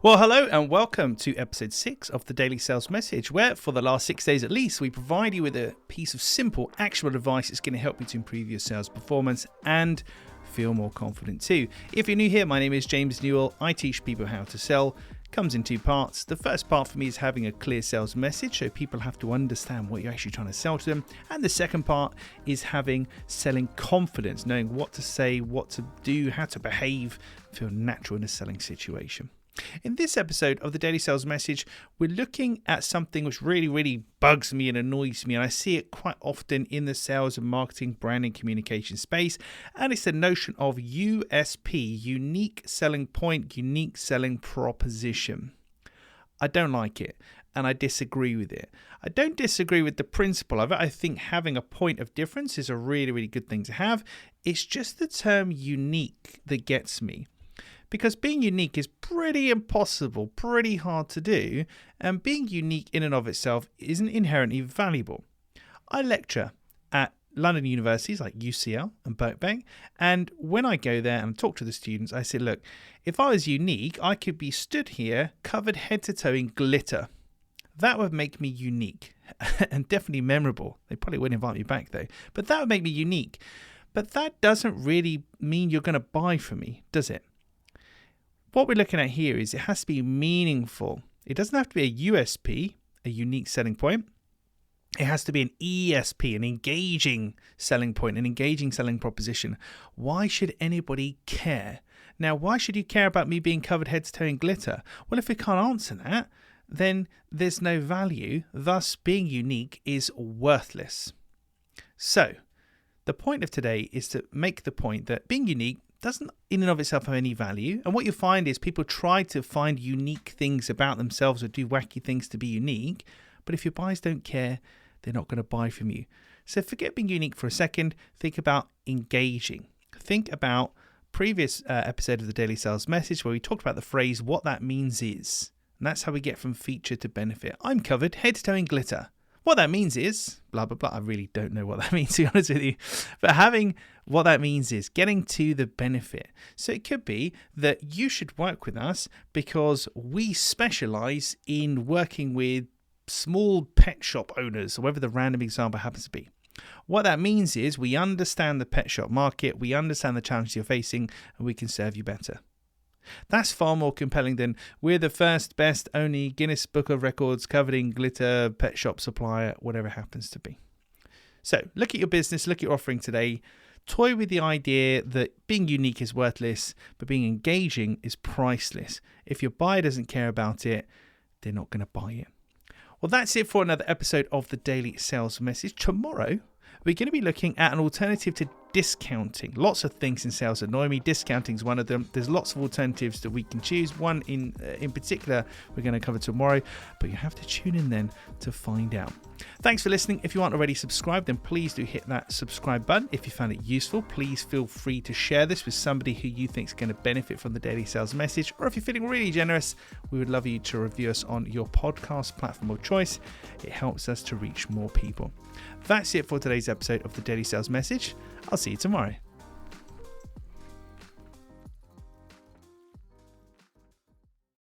Well, hello and welcome to episode 6 of the Daily Sales Message, where for the last 6 days at least, we provide you with a piece of simple, actionable advice that's going to help you to improve your sales performance and feel more confident too. If you're new here, my name is James Newell. I teach people how to sell. Comes in two parts. The first part for me is having a clear sales message, so people have to understand what you're actually trying to sell to them. And the second part is having selling confidence, knowing what to say, what to do, how to behave, feel natural in a selling situation. In this episode of the Daily Sales Message, we're looking at something which really bugs me and annoys me, and I see it quite often in the sales and marketing, branding, communication space, and it's the notion of USP, unique selling point, unique selling proposition. I don't like it, and I disagree with it. I don't disagree with the principle of it. I think having a point of difference is a really good thing to have. It's just the term unique that gets me. Because being unique is pretty impossible, pretty hard to do, and being unique in and of itself isn't inherently valuable. I lecture at London universities like UCL and Birkbeck, and when I go there and talk to the students, I say, look, if I was unique, I could be stood here covered head to toe in glitter. That would make me unique and definitely memorable. They probably wouldn't invite me back though, but that would make me unique. But that doesn't really mean you're going to buy from me, does it? What we're looking at here is it has to be meaningful. It doesn't have to be a USP, a unique selling point. It has to be an ESP, an engaging selling point, an engaging selling proposition. Why should anybody care? Now, why should you care about me being covered head to toe in glitter? Well, if we can't answer that, then there's no value. Thus, being unique is worthless. So, the point of today is to make the point that being unique doesn't in and of itself have any value. And what you find is people try to find unique things about themselves or do wacky things to be unique. But if your buyers don't care, they're not going to buy from you. So forget being unique for a second. Think about engaging. Think about previous episode of the Daily Sales Message where we talked about the phrase, what that means is. And that's how we get from feature to benefit. I'm covered head to toe in glitter. What that means is, blah, blah, blah. I really don't know what that means, to be honest with you. But having what that means is getting to the benefit. So it could be that you should work with us because we specialize in working with small pet shop owners, or whatever the random example happens to be. What that means is we understand the pet shop market, we understand the challenges you're facing, and we can serve you better. That's far more compelling than we're the first, best, only Guinness Book of Records covered in glitter pet shop supplier, whatever it happens to be. So look at your business, look at your offering today. Toy with the idea that being unique is worthless, but being engaging is priceless. If your buyer doesn't care about it, they're not going to buy it. Well, that's it for another episode of the Daily Sales Message. Tomorrow, we're going to be looking at an alternative to discounting. Lots of things in sales annoy me. Discounting is one of them. There's lots of alternatives that we can choose. One in particular we're going to cover tomorrow, but you have to tune in then to find out. Thanks for listening. If you aren't already subscribed, then please do hit that subscribe button. If you found it useful, please feel free to share this with somebody who you think is going to benefit from the Daily Sales Message. Or if you're feeling really generous, we would love you to review us on your podcast platform of choice. It helps us to reach more people. That's it for today's episode of the Daily Sales Message. I'll see you tomorrow.